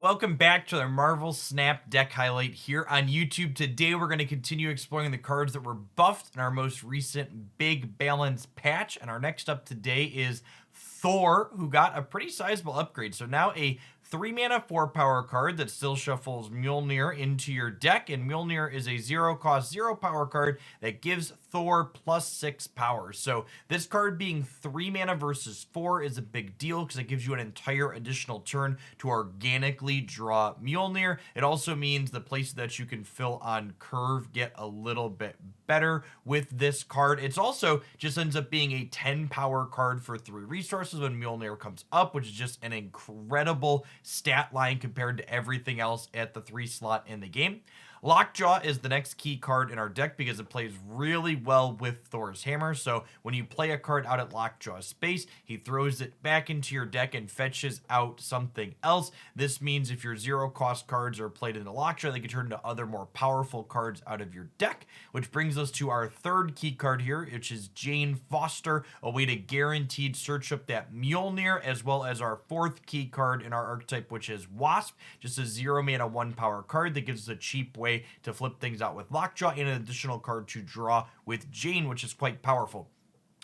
Welcome back to the Marvel Snap deck highlight here on YouTube. Today we're going to continue exploring the cards that were buffed in our most recent big balance patch. And our next up today is Thor, who got a pretty sizable upgrade. So now a 3-mana 4-power card that still shuffles Mjolnir into your deck, and Mjolnir is a 0-cost 0-power card that gives Thor +6 power. So this card being 3 mana versus 4 is a big deal because it gives you an entire additional turn to organically draw Mjolnir. It also means the places that you can fill on curve get a little bit better with this card. It's also just ends up being a 10 power card for 3 resources when Mjolnir comes up, which is just an incredible stat line compared to everything else at the 3 slot in the game. Lockjaw is the next key card in our deck because it plays really well with Thor's hammer. So when you play a card out at Lockjaw's space, he throws it back into your deck and fetches out something else. This means if your 0-cost cards are played into Lockjaw, they can turn into other more powerful cards out of your deck, which brings us to our third key card here, which is Jane Foster, a way to guaranteed search up that Mjolnir, as well as our fourth key card in our archetype, which is Wasp, just a 0-mana 1-power card that gives us a cheap way to flip things out with Lockjaw and an additional card to draw with Jane, which is quite powerful.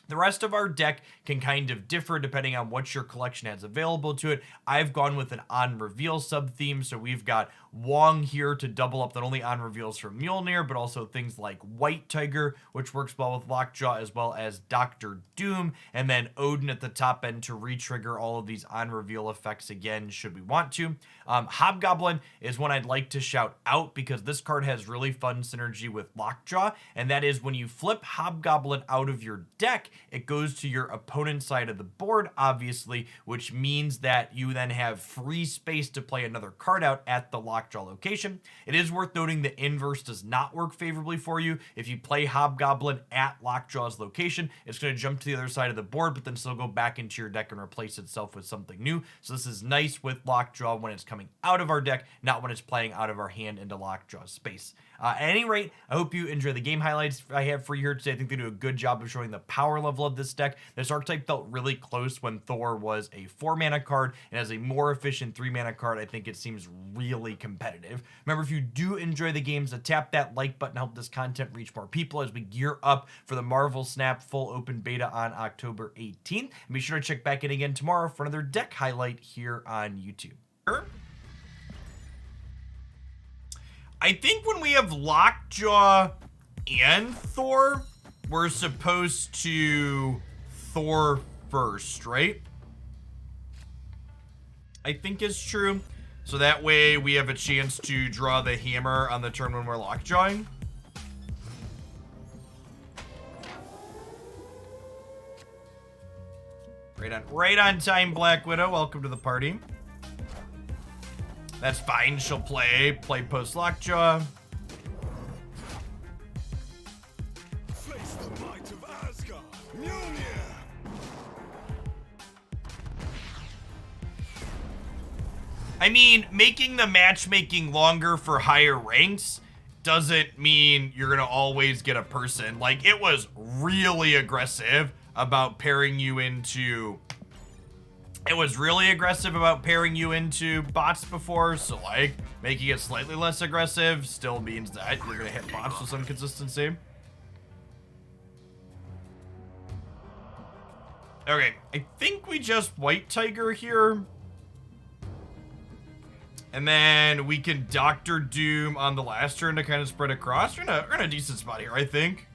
The rest of our deck can kind of differ depending on what your collection has available to it. I've gone with an on-reveal sub-theme, so we've got Wong here to double up not only on-reveals from Mjolnir, but also things like White Tiger, which works well with Lockjaw, as well as Doctor Doom, and then Odin at the top end to re-trigger all of these on-reveal effects again, should we want to. Hobgoblin is one I'd like to shout out because this card has really fun synergy with Lockjaw, and that is when you flip Hobgoblin out of your deck, it goes to your opponent's side of the board, obviously, which means that you then have free space to play another card out at the Lockjaw location. It is worth noting the inverse does not work favorably for you. If you play Hobgoblin at Lockjaw's location, it's going to jump to the other side of the board, but then still go back into your deck and replace itself with something new. So this is nice with Lockjaw when it's coming out of our deck, not when it's playing out of our hand into Lockjaw's space. At any rate, I hope you enjoy the game highlights I have for you here today. I think they do a good job of showing the power level of this deck. This archetype felt really close when Thor was a 4-mana card, and as a more efficient 3-mana card, I think it seems really competitive. Remember, if you do enjoy the games, to tap that like button, help this content reach more people as we gear up for the Marvel Snap full open beta on October 18th. And be sure to check back in again tomorrow for another deck highlight here on YouTube. I think when we have Lockjaw and Thor, we're supposed to Thor first, right? I think is true. So that way we have a chance to draw the hammer on the turn when we're Lockjawing. Right on time, Black Widow. Welcome to the party. That's fine. She'll play post Lockjaw. Face the might of Asgard, Mjolnir. I mean, making the matchmaking longer for higher ranks doesn't mean you're gonna always get a person. Like, it was really aggressive about pairing you into... It was really aggressive about pairing you into bots before, so like, making it slightly less aggressive still means that you're gonna hit bots with some consistency. Okay, I think we just White Tiger here. And then we can Doctor Doom on the last turn to kind of spread across. We're in a decent spot here, I think.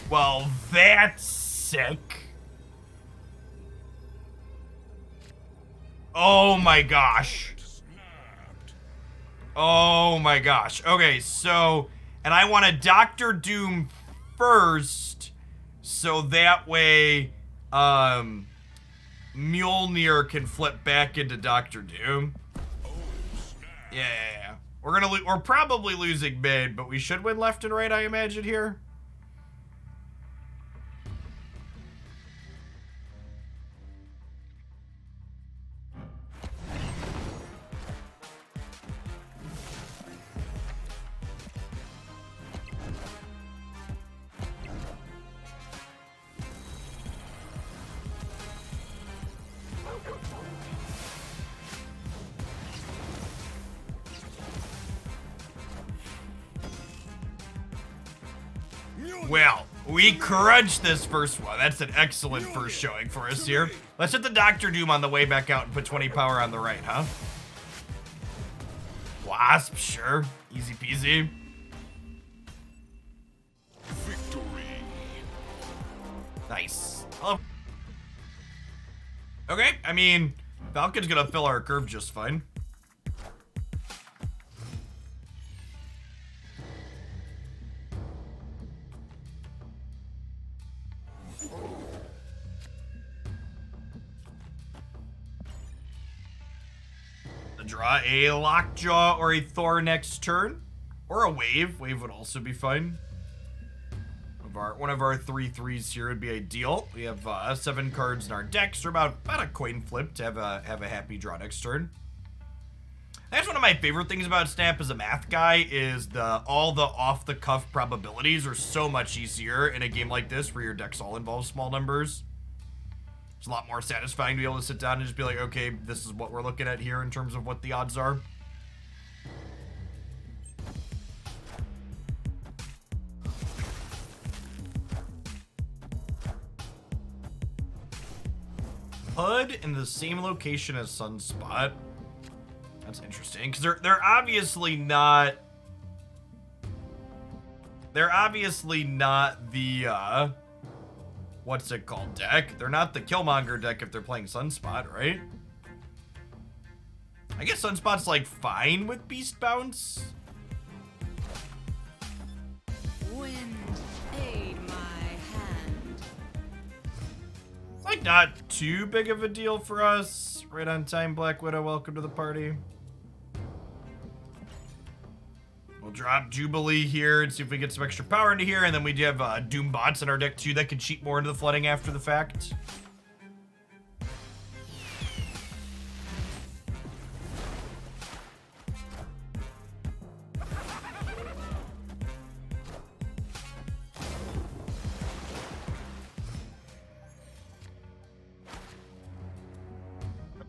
Well, that's sick. Oh my gosh. Oh my gosh. Okay, so, and I want to Doctor Doom first, so that way, Mjolnir can flip back into Doctor Doom. Yeah. We're probably losing mid, but we should win left and right, I imagine, here. Well, we crunched this first one. That's an excellent first showing for us here. Let's hit the Dr. Doom on the way back out and put 20 power on the right, huh? Wasp, sure. Easy peasy. Victory. Nice. Oh. Okay, I mean, Falcon's gonna fill our curve just fine. Draw a Lockjaw or a Thor next turn, or a Wave. Wave would also be fine. One of our 3/3s here would be ideal. We have 7 cards in our deck, so about a coin flip to have a happy draw next turn. That's one of my favorite things about Snap as a math guy is all the off-the-cuff probabilities are so much easier in a game like this where your decks all involve small numbers. It's a lot more satisfying to be able to sit down and just be like, okay, this is what we're looking at here in terms of what the odds are. HUD in the same location as Sunspot. That's interesting, because they're obviously not... They're obviously not the, what's it called deck? They're not the Killmonger deck if they're playing Sunspot, right? I guess Sunspot's, like, fine with Beast Bounce. Wind, aid my hand. It's, like, not too big of a deal for us. Right on time, Black Widow, welcome to the party. We'll drop Jubilee here and see if we get some extra power into here, and then we do have Doom bots in our deck too that can cheat more into the flooding after the fact.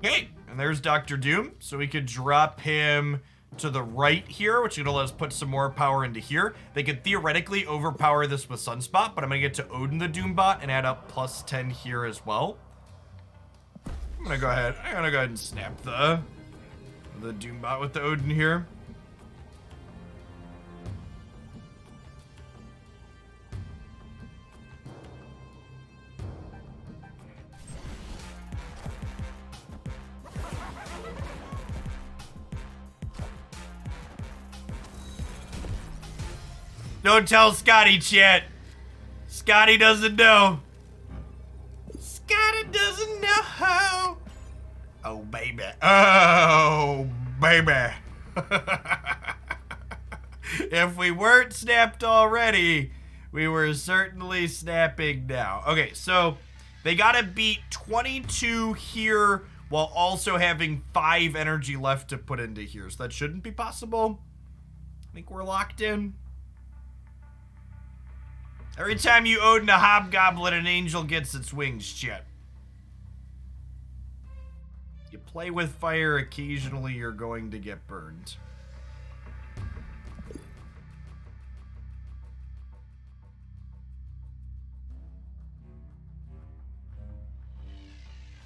Okay, and there's Dr. Doom, so we could drop him to the right here, which is gonna let us put some more power into here. They could theoretically overpower this with Sunspot, but I'm gonna get to Odin the Doombot and add up +10 here as well. I'm gonna go ahead and snap the Doombot with the Odin here. Don't tell Scotty, chat. Scotty doesn't know. Scotty doesn't know. Oh, baby. Oh, baby. If we weren't snapped already, we were certainly snapping now. Okay, so they gotta beat 22 here while also having 5 energy left to put into here. So that shouldn't be possible. I think we're locked in. Every time you Odin a Hobgoblin, an angel gets its wings, chat. You play with fire, occasionally you're going to get burned.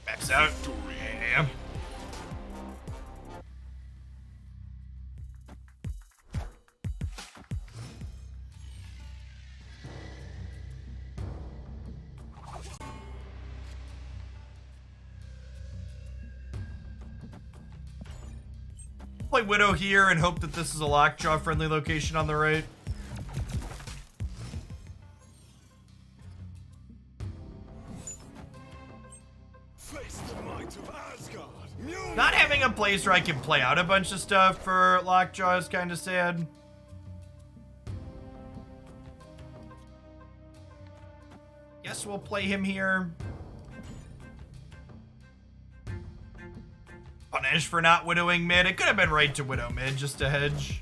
Max out. Yeah. Play Widow here and hope that this is a Lockjaw friendly location on the right. Face the might of Asgard. Mjolnir. Not having a place where I can play out a bunch of stuff for Lockjaw is kind of sad. Guess we'll play him here. Punish for not widowing mid. It could have been right to widow mid just to hedge.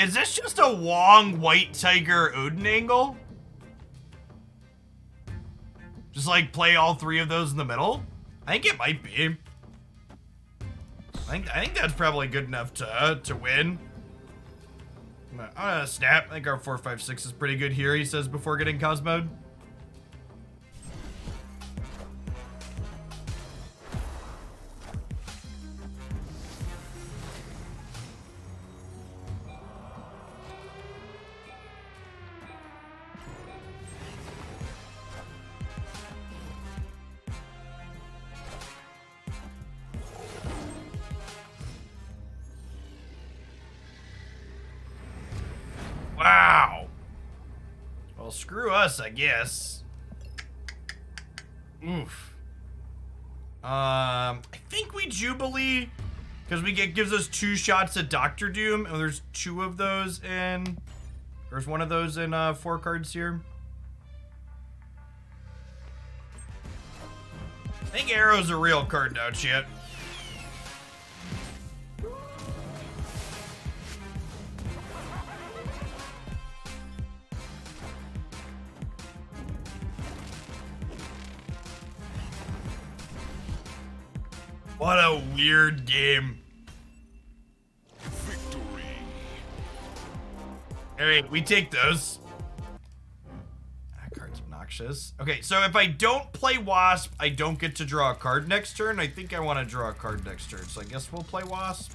Is this just a Wong White Tiger Odin angle? Just like play all three of those in the middle? I think it might be. I think that's probably good enough to win. I'm gonna snap. I think our 4-5-6 is pretty good here, he says before getting Cosmode. Wow. Well, screw us, I guess. Oof. I think we Jubilee because gives us 2 shots at Doctor Doom, and there's 2 of those in. There's 1 of those in 4 cards here. I think Arrow's a real card now, chat. What a weird game. Victory. Alright, we take those. That card's obnoxious. Okay, so if I don't play Wasp, I don't get to draw a card next turn. I think I want to draw a card next turn, so I guess we'll play Wasp.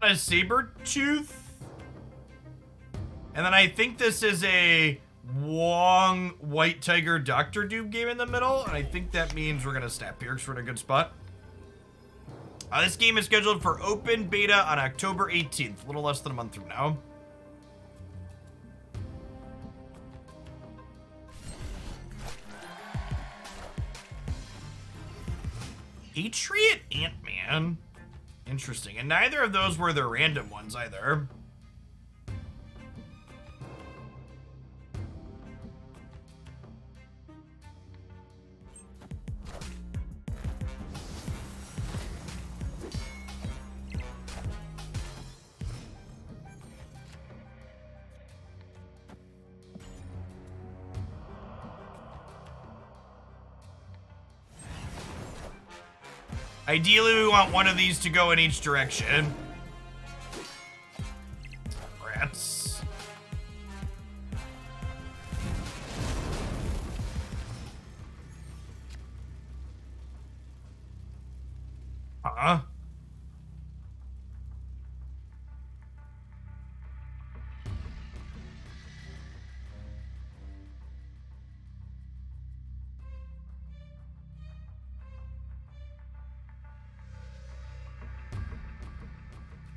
A Sabertooth. And then I think this is a Wong White Tiger Doctor Doom game in the middle. And I think that means we're going to snap here because we're in a good spot. This game is scheduled for open beta on October 18th. A little less than a month from now. Patriot Ant-Man. Interesting. And neither of those were the random ones either. Ideally, we want one of these to go in each direction. Rats. Huh?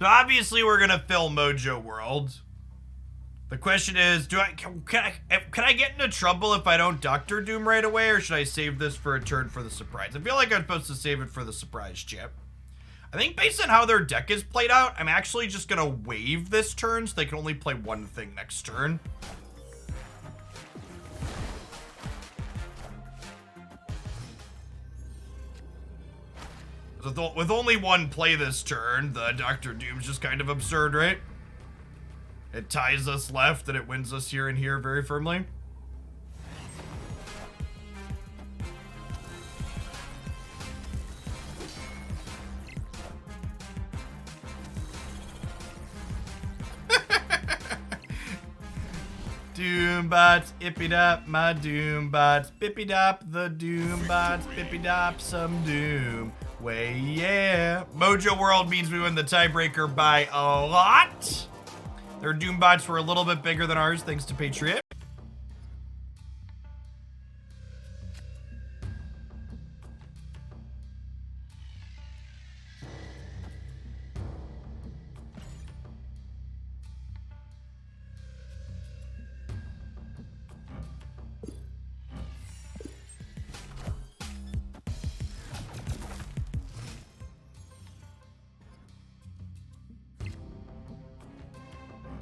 So obviously we're gonna fill Mojo World. The question is, can I get into trouble if I don't Doctor Doom right away, or should I save this for a turn for the surprise? I feel like I'm supposed to save it for the surprise chip. I think based on how their deck is played out, I'm actually just gonna waive this turn so they can only play one thing next turn. With only one play this turn, the Doctor Doom's just kind of absurd, right? It ties us left and it wins us here and here very firmly. Doombots, ippy-dop, my Doombots, bippy-dop, the Doombots, bippy-dop, some Doom. Way, yeah. Mojo World means we win the tiebreaker by a lot. Their Doombots were a little bit bigger than ours, thanks to Patriot.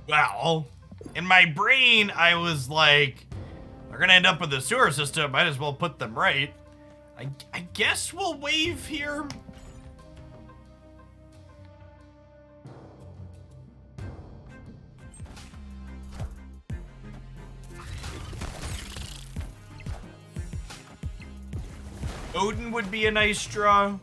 Well, in my brain, I was like, they're gonna end up with the sewer system. Might as well put them right. I guess we'll wave here. Odin would be a nice draw.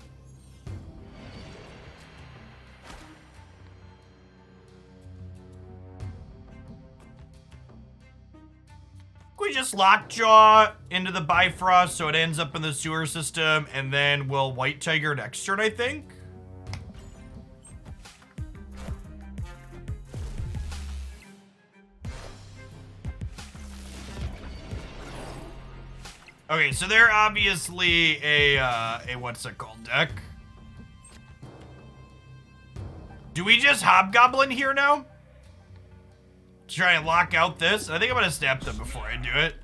We just Lockjaw into the Bifrost so it ends up in the sewer system, and then we'll White Tiger next turn, I think. Okay, so they're obviously a what's it called, deck. Do we just Hobgoblin here now? Try and lock out this? I think I'm gonna snap them before I do it.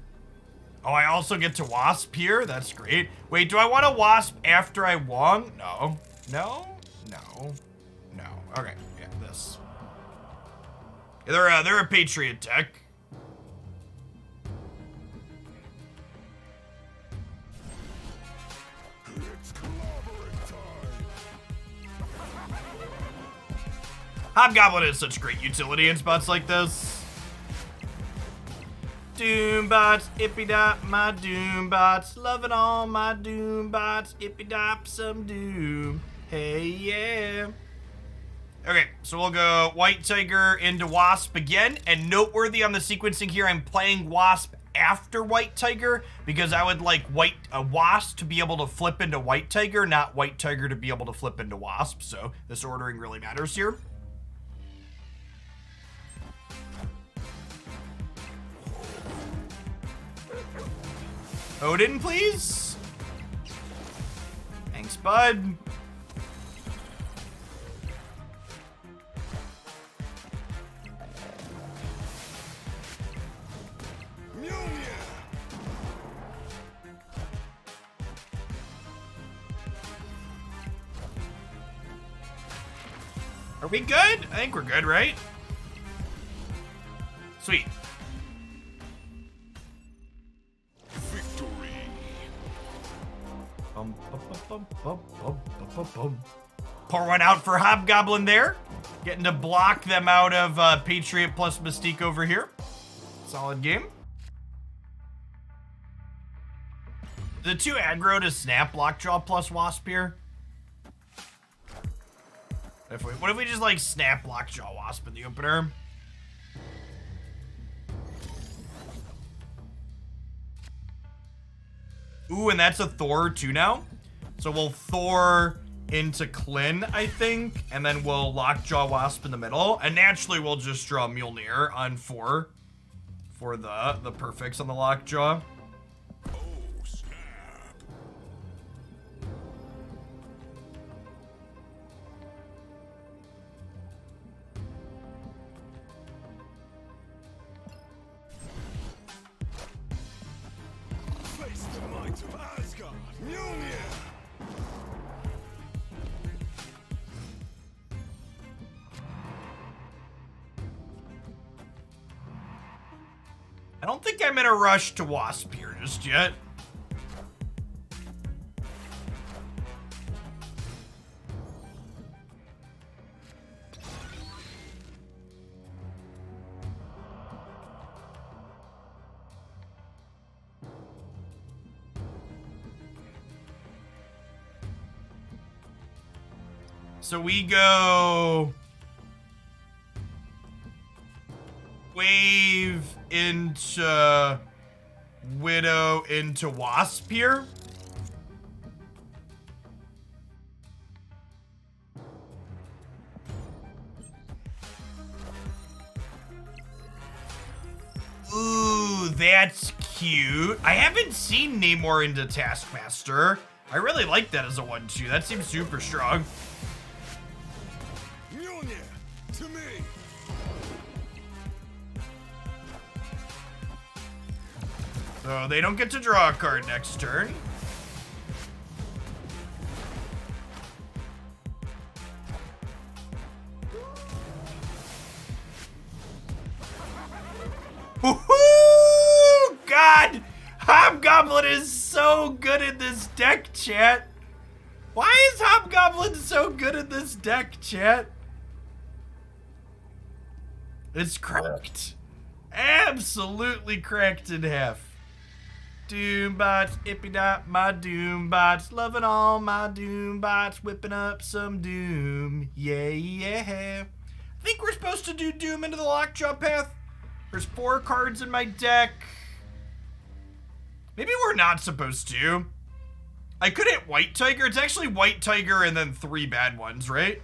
Oh, I also get to Wasp here? That's great. Wait, do I want to Wasp after I Wong? No. No? No. No. Okay, yeah, this. They're a Patriot deck. Hobgoblin is such great utility in spots like this. Doombots, ippy-dop, my Doombots. Loving all my Doombots, ippy-dop some Doom. Hey, yeah. Okay, so we'll go White Tiger into Wasp again. And noteworthy on the sequencing here, I'm playing Wasp after White Tiger because I would like Wasp to be able to flip into White Tiger, not White Tiger to be able to flip into Wasp. So this ordering really matters here. Odin, please. Thanks, bud. Are we good? I think we're good, right? Sweet. Pour one out for Hobgoblin there. Getting to block them out of Patriot plus Mystique over here. Solid game. The 2 aggro to snap Lockjaw plus Wasp here. What if we just like snap Lockjaw Wasp in the opener? Ooh, and that's a Thor too now. So we'll Thor into Klin, I think, and then we'll Lockjaw Wasp in the middle. And naturally, we'll just draw Mjolnir on 4 for the perfects on the Lockjaw. Oh, snap. Face the might of Asgard. Mjolnir. I don't think I'm in a rush to Wasp here just yet. So we go Wave into Widow into Wasp here. Ooh, that's cute. I haven't seen Namor into Taskmaster. I really like that as a 1-2. That seems super strong. Mjolnir, to me. So they don't get to draw a card next turn. Hobgoblin is so good in this deck, chat. Why is Hobgoblin so good in this deck, chat? It's cracked. Absolutely cracked in half. Doombots, ippy-dot, my Doombots. Loving all my Doombots. Whipping up some Doom. Yeah, yeah. I think we're supposed to do Doom into the Lockjaw path. There's 4 cards in my deck. Maybe we're not supposed to. I could hit White Tiger. It's actually White Tiger and then 3 bad ones, right?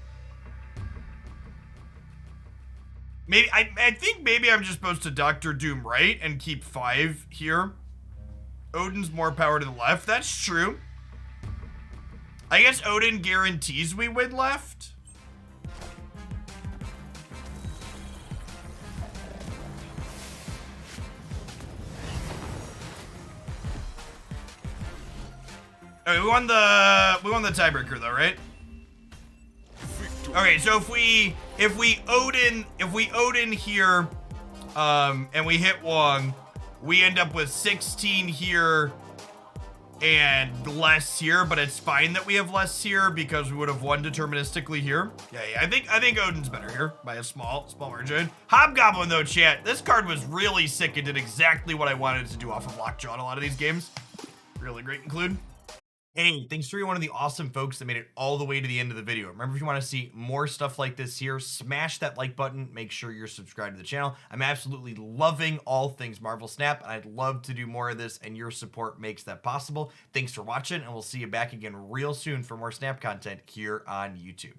Maybe I think maybe I'm just supposed to Doctor Doom right and keep 5 here. Odin's more power to the left. That's true. I guess Odin guarantees we win left. Okay, we won the tiebreaker though, right? Okay, so if we Odin here, and we hit Wong, we end up with 16 here and less here, but it's fine that we have less here because we would have won deterministically here. Yeah, I think Odin's better here by a small margin. Hobgoblin though, chat, this card was really sick and did exactly what I wanted to do off of Lockjaw in a lot of these games. Really great include. Hey, thanks to one of the awesome folks that made it all the way to the end of the video. Remember, if you want to see more stuff like this here, smash that like button. Make sure you're subscribed to the channel. I'm absolutely loving all things Marvel Snap, and I'd love to do more of this, and your support makes that possible. Thanks for watching, and we'll see you back again real soon for more Snap content here on YouTube.